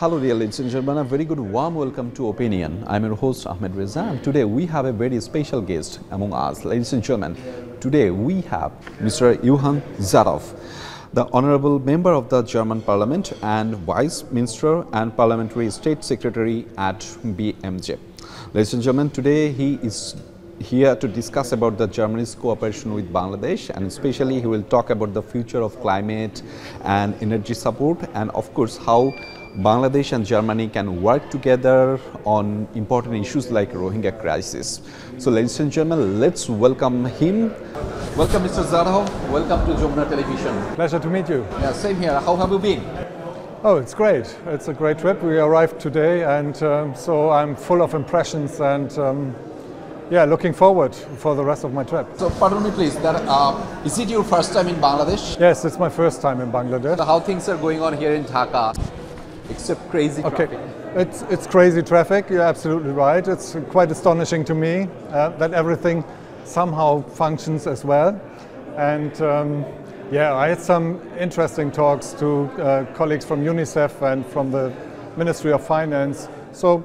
Hello dear ladies and gentlemen, a very good warm welcome to Opinion. I'm your host 𝗏𝗏𝗄𝗃 and today we have a very special guest among us. Ladies and gentlemen, today we have Mr. 𝗔𝗲𝗹𝗃𝗃, the Honorable Member of the German Parliament and Vice Minister and Parliamentary State Secretary at 𝗏𝗶𝗴𝗵𝗁. Ladies and gentlemen, today he is here to discuss about the Germany's cooperation with Bangladesh, and especially he will talk about the future of climate and energy support, and of course how Bangladesh and Germany can work together on important issues like Rohingya crisis. So ladies and gentlemen, let's welcome him. Welcome Mr. 𝗔𝗲𝗹𝗃𝗃, welcome to Jamuna Television. Pleasure to meet you. Yeah, same here. How have you been? Oh, it's great. It's a great trip. We arrived today and so I'm full of impressions and yeah, looking forward for the rest of my trip. So pardon me please, is it your first time in Bangladesh? Yes, it's my first time in Bangladesh. So how things are going on here in Dhaka, except crazy traffic? It's crazy traffic, you're absolutely right. It's quite astonishing to me that everything somehow functions as well. And yeah, I had some interesting talks to colleagues from UNICEF and from the Ministry of Finance. So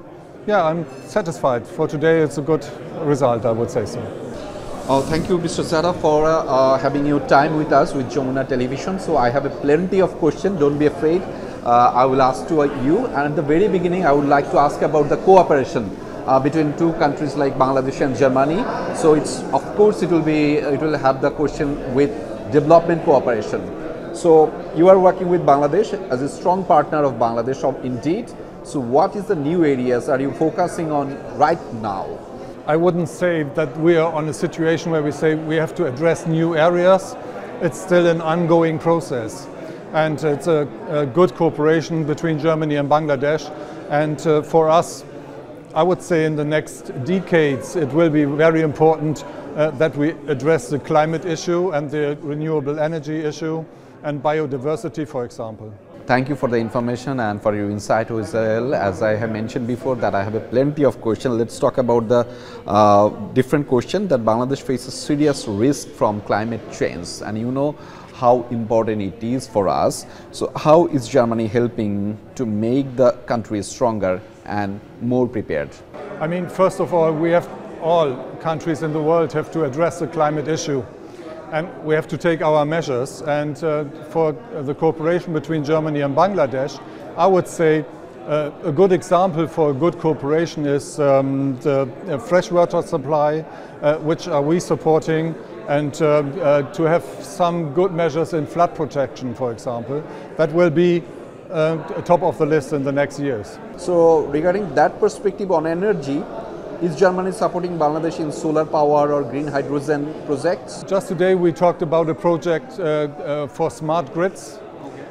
yeah, I'm satisfied. For today, it's a good result, I would say so. Oh, thank you, Mr. 𝗔𝗲𝗹𝗃, for having your time with us with Jamuna Television. So I have plenty of questions. Don't be afraid. I will ask to you. And at the very beginning, I would like to ask about the cooperation between two countries like Bangladesh and Germany. So it's of course it will have the question with development cooperation. So you are working with Bangladesh as a strong partner of Bangladesh, indeed. So what is the new areas are you focusing on right now? I wouldn't say that we are on a situation where we say we have to address new areas. It's still an ongoing process. And it's a good cooperation between Germany and Bangladesh. And for us, I would say in the next decades, it will be very important that we address the climate issue and the renewable energy issue and biodiversity, for example. Thank you for the information and for your insight as well. As I have mentioned before that I have plenty of questions. Let's talk about the different question that Bangladesh faces serious risk from climate change, and you know how important it is for us. So how is Germany helping to make the country stronger and more prepared? I mean, first of all, all countries in the world have to address the climate issue. And we have to take our measures, and for the cooperation between Germany and Bangladesh, I would say a good example for a good cooperation is the freshwater supply, which are we supporting, and to have some good measures in flood protection, for example. That will be top of the list in the next years. So regarding that perspective on energy, is Germany supporting Bangladesh in solar power or green hydrogen projects? Just today we talked about a project for smart grids,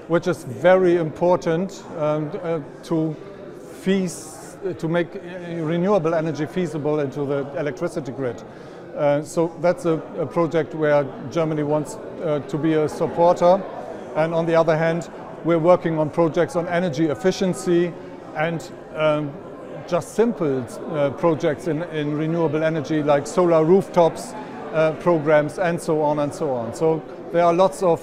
which is very important to make renewable energy feasible into the electricity grid. So that's a project where Germany wants to be a supporter. And on the other hand, we're working on projects on energy efficiency and just simple projects in renewable energy like solar rooftops programs and so on and so on. So there are lots of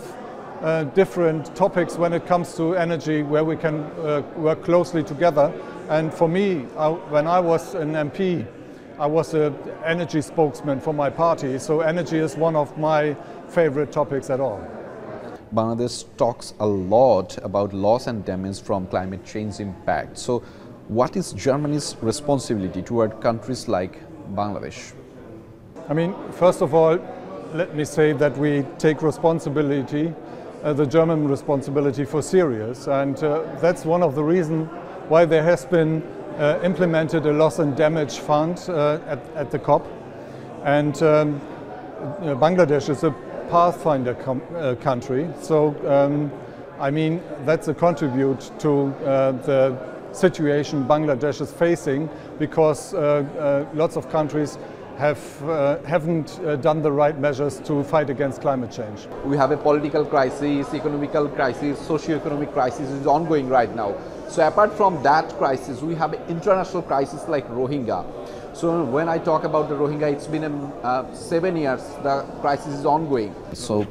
different topics when it comes to energy where we can work closely together. And for me, when I was an MP, I was an energy spokesman for my party, so energy is one of my favorite topics at all. Bangladesh talks a lot about loss and damage from climate change impact. So what is Germany's responsibility toward countries like Bangladesh? I mean, first of all, let me say that we take responsibility, the German responsibility, for serious, and that's one of the reasons why there has been implemented a loss and damage fund at the COP. And Bangladesh is a pathfinder country, so I mean, that's a contribute to the situation Bangladesh is facing, because lots of countries haven't done the right measures to fight against climate change. We have a political crisis, economical crisis, socio-economic crisis is ongoing right now. So apart from that crisis, we have an international crisis like Rohingya. So when I talk about the Rohingya, it's been 7 years, the crisis is ongoing. So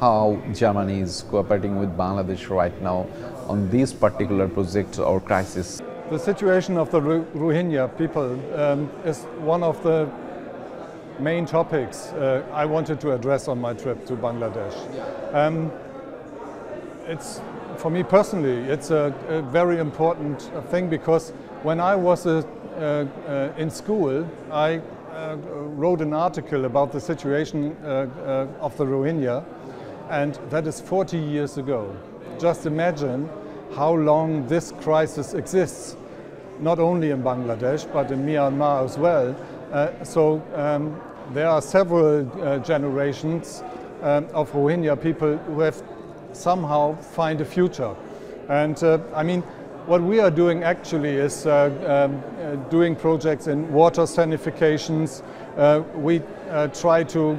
how Germany is cooperating with Bangladesh right now on this particular project or crisis? The situation of the Rohingya people is one of the main topics I wanted to address on my trip to Bangladesh. It's, for me personally, it's a very important thing, because when I was in school, I wrote an article about the situation of the Rohingya, and that is 40 years ago. Just imagine how long this crisis exists, not only in Bangladesh but in Myanmar as well. There are several generations of Rohingya people who have somehow find a future. And I mean, what we are doing actually is doing projects in water sanifications. We try to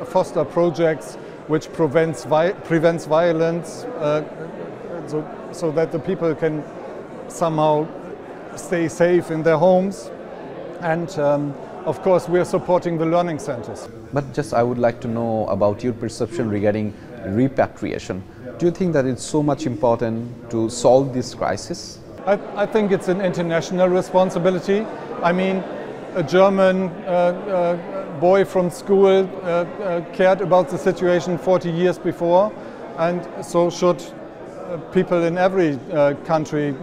foster projects which prevents violence, so that the people can somehow stay safe in their homes. And of course, we are supporting the learning centers. But just I would like to know about your perception regarding repatriation. Do you think that it's so much important to solve this crisis? I think it's an international responsibility. I mean, a German boy from school cared about the situation 40 years before, and so should people in every country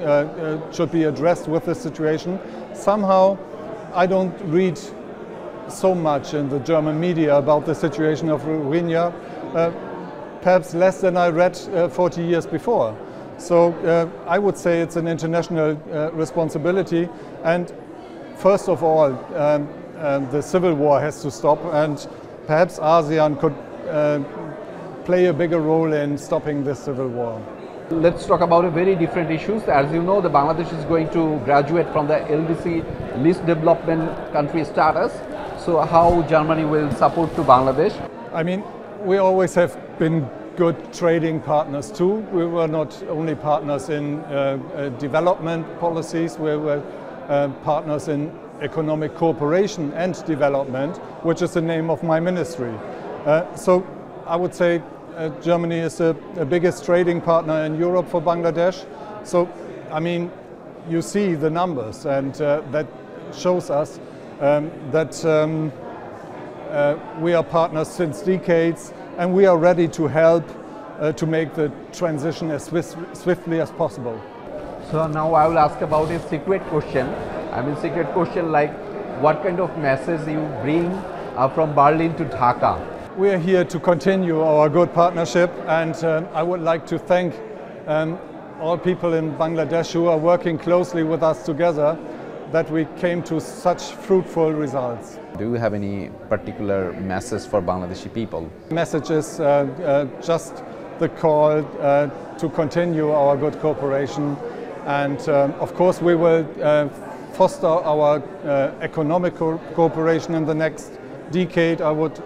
should be addressed with the situation. Somehow, I don't read so much in the German media about the situation of Rohingya, perhaps less than I read 40 years before. So I would say it's an international responsibility, and first of all, the civil war has to stop, and perhaps ASEAN could play a bigger role in stopping this civil war. Let's talk about a very different issues. As you know, the Bangladesh is going to graduate from the LDC, least development country status. So how Germany will support to Bangladesh? I mean, we always have been good trading partners too. We were not only partners in development policies, we were partners in economic cooperation and development, which is the name of my ministry. So I would say Germany is the biggest trading partner in Europe for Bangladesh. So, I mean, you see the numbers, and that shows us that we are partners since decades, and we are ready to help to make the transition as swiftly as possible. So now I will ask about a secret question. I mean, secret question like, what kind of message you bring from Berlin to Dhaka? We are here to continue our good partnership, and I would like to thank all people in Bangladesh who are working closely with us together, that we came to such fruitful results. Do you have any particular message for Bangladeshi people? Message is just the call to continue our good cooperation, and of course we will foster our economic cooperation in the next decade, I would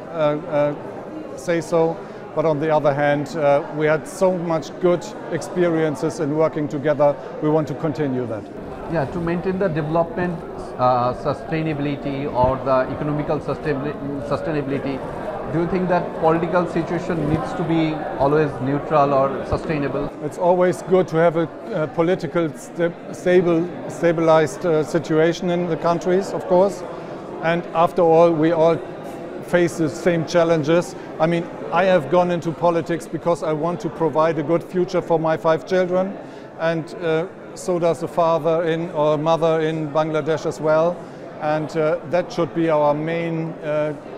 say so. But on the other hand, we had so much good experiences in working together. We want to continue that. Yeah, to maintain the development sustainability or the economical sustainability, do you think that political situation needs to be always neutral or sustainable? It's always good to have a political stabilized situation in the countries, of course. And after all, we all face the same challenges. I mean, I have gone into politics because I want to provide a good future for my 5 children, and so does the father or mother in Bangladesh as well. And that should be our main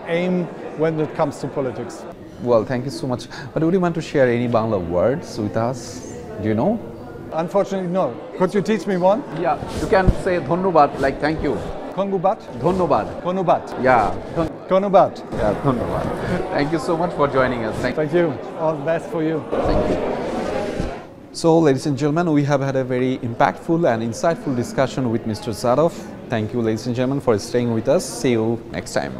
aim when it comes to politics. Well, thank you so much. But would you want to share any Bangla words with us? Do you know? Unfortunately, no. Could you teach me one? Yeah, you can say dhonnobad, like thank you. Kongubat? Dhonnobad. Konubat? Yeah. Konubat? Yeah, dhonnobad. Thank you so much for joining us. Thank you. All the best for you. Thank you. So, ladies and gentlemen, we have had a very impactful and insightful discussion with Mr. 𝗧𝗲𝗹. Thank you, ladies and gentlemen, for staying with us. See you next time.